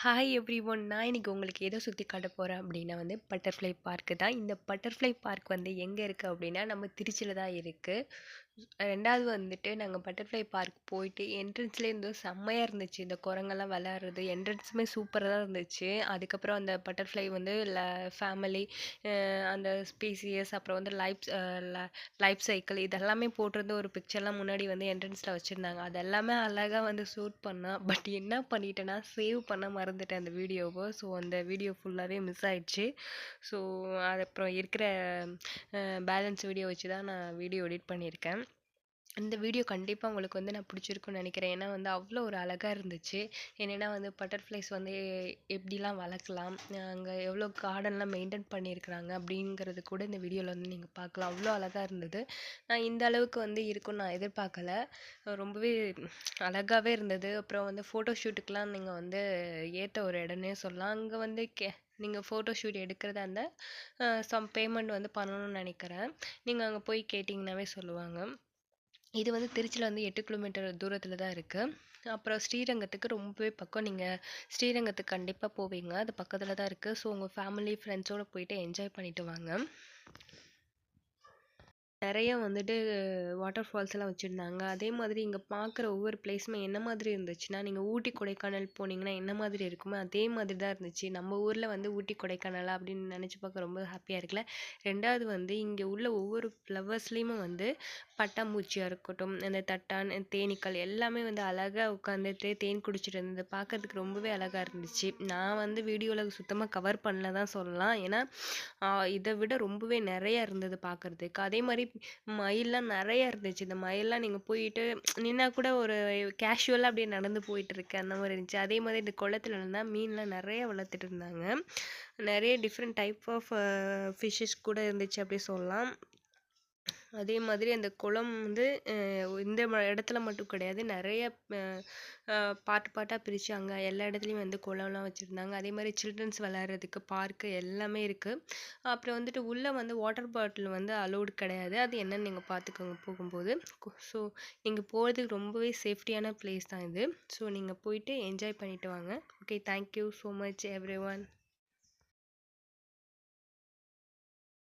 Hi everyone. நான் இன்னைக்கு உங்களுக்கு எதை சுற்றி காட்ட போகிறேன் அப்படின்னா வந்து பட்டர்ஃப்ளை பார்க்கு தான். இந்த பட்டர்ஃப்ளை பார்க் வந்து எங்கே இருக்குது அப்படின்னா நம்ம திருச்சியில் தான் இருக்குது. ரெண்டாவது வந்துட்டு நாங்கள் பட்டர்ஃப்ளை பார்க் போயிட்டு என்ட்ரன்ஸ்லேயே இருந்தும் செம்மையாக இருந்துச்சு. இந்த குரங்கெல்லாம் விளையாடுறது என்ட்ரன்ஸுமே சூப்பராக தான் இருந்துச்சு. அதுக்கப்புறம் அந்த பட்டர்ஃப்ளை வந்து ஃபேமிலி, அந்த ஸ்பீசியஸ், அப்புறம் வந்து லைஃப் சைக்கிள் இதெல்லாமே போட்டிருந்த ஒரு பிக்சர்லாம் முன்னாடி வந்து என்ட்ரன்ஸில் வச்சுருந்தாங்க. அதெல்லாமே அழகாக வந்து ஷூட் பண்ணேன். பட் என்ன பண்ணிட்டேன்னா சேவ் பண்ண மறந்துட்டேன் அந்த வீடியோவை. ஸோ அந்த வீடியோ ஃபுல்லாகவே மிஸ் ஆயிடுச்சு. ஸோ அது அப்புறம் இருக்கிற பேலன்ஸ் வீடியோ வச்சு தான் நான் வீடியோ எடிட் பண்ணியிருக்கேன். இந்த வீடியோ கண்டிப்பாக உங்களுக்கு வந்து நான் பிடிச்சிருக்குன்னு நினைக்கிறேன். ஏன்னா வந்து அவ்வளோ ஒரு அழகாக இருந்துச்சு. என்னென்னா வந்து பட்டர்ஃப்ளைஸ் வந்து எப்படிலாம் வளர்க்கலாம், அங்கே எவ்வளோ கார்டன்லாம் மெயின்டைன் பண்ணியிருக்கிறாங்க அப்படிங்கிறது கூட இந்த வீடியோவில் வந்து நீங்கள் பார்க்கலாம். அவ்வளோ அழகாக இருந்தது. நான் இந்த அளவுக்கு வந்து இருக்குன்னு நான் எதிர்பார்க்கல. ரொம்பவே அழகாகவே இருந்தது. அப்புறம் வந்து ஃபோட்டோ ஷூட்டுக்கெலாம் நீங்கள் வந்து ஏற்ற ஒரு இடம்னே சொல்லலாம். அங்கே வந்து நீங்கள் ஃபோட்டோ ஷூட் எடுக்கிறதா இருந்தால் சம் பேமெண்ட் வந்து பண்ணணும்னு நினைக்கிறேன். நீங்கள் அங்கே போய் கேட்டிங்கனாவே சொல்லுவாங்க. இது வந்து திருச்சியில் வந்து 8 கிலோமீட்டர் தூரத்தில் தான் இருக்குது. அப்புறம் ஸ்ரீரங்கத்துக்கு ரொம்பவே பக்கம். நீங்கள் ஸ்ரீரங்கத்துக்கு கண்டிப்பாக போவீங்க. அது பக்கத்தில் தான் இருக்குது. ஸோ உங்கள் ஃபேமிலி ஃப்ரெண்ட்ஸோடு போயிட்டு என்ஜாய் பண்ணிவிட்டு வாங்க. நிறைய வந்துட்டு வாட்டர் ஃபால்ஸ் எல்லாம் வச்சுருந்தாங்க. அதே மாதிரி இங்கே பார்க்குற ஒவ்வொரு பிளேஸுமே என்ன மாதிரி இருந்துச்சுன்னா, நீங்கள் ஊட்டி கொடைக்கானல் போனீங்கன்னா என்ன மாதிரி இருக்குமோ அதே மாதிரி தான் இருந்துச்சு. நம்ம ஊரில் வந்து ஊட்டி கொடைக்கானலா அப்படின்னு நினச்சி பார்க்க ரொம்ப ஹாப்பியாக இருக்குல்ல. ரெண்டாவது வந்து இங்கே உள்ள ஒவ்வொரு ஃப்ளவர்ஸ்லேயுமே வந்து பட்டாம்பூச்சியாக இருக்கட்டும், அந்த தட்டான், தேனீக்கள் எல்லாமே வந்து அழகாக உட்காந்துட்டு தேன் குடிச்சிட்டு இருந்தது பார்க்கறதுக்கு ரொம்பவே அழகாக இருந்துச்சு. நான் வந்து வீடியோவில் சுத்தமாக கவர் பண்ணல தான் சொல்லலாம். ஏன்னா இதை விட ரொம்பவே நிறைய இருந்தது பார்க்கறதுக்கு. அதே மாதிரி மயில்லாம் நிறைய இருந்துச்சு. இந்த மயில்லாம் நீங்கள் போயிட்டு நின்னா கூட ஒரு கேஷுவலாக அப்படியே நடந்து போயிட்டு இருக்கு அந்த மாதிரி இருந்துச்சு. அதே மாதிரி இந்த குளத்துல இருந்தால் மீன்லாம் நிறைய வளர்த்துட்டு இருந்தாங்க. நிறைய டிஃப்ரெண்ட் டைப் ஆஃப் ஃபிஷ்ஷஸ் கூட இருந்துச்சு அப்படி சொல்லலாம். அதே மாதிரி அந்த குளம் வந்து இந்த இடத்துல மட்டும் கிடையாது, நிறைய பார்ட்டாக பிரித்து அங்கே எல்லா இடத்துலையும் வந்து குளம்லாம் வச்சுருந்தாங்க. அதே மாதிரி சில்ட்ரன்ஸ் விளையாடுறதுக்கு பார்க்கு எல்லாமே இருக்குது. அப்புறம் வந்துட்டு உள்ளே வந்து வாட்டர் பாட்டில் வந்து அலோடு கிடையாது. அது என்னன்னு நீங்கள் பார்த்துக்கோங்க போகும்போது. ஸோ நீங்கள் போகிறதுக்கு ரொம்பவே சேஃப்டியான பிளேஸ் தான் இது. ஸோ நீங்கள் போயிட்டு என்ஜாய் பண்ணிட்டு வாங்க. Okay, thank you so much every one.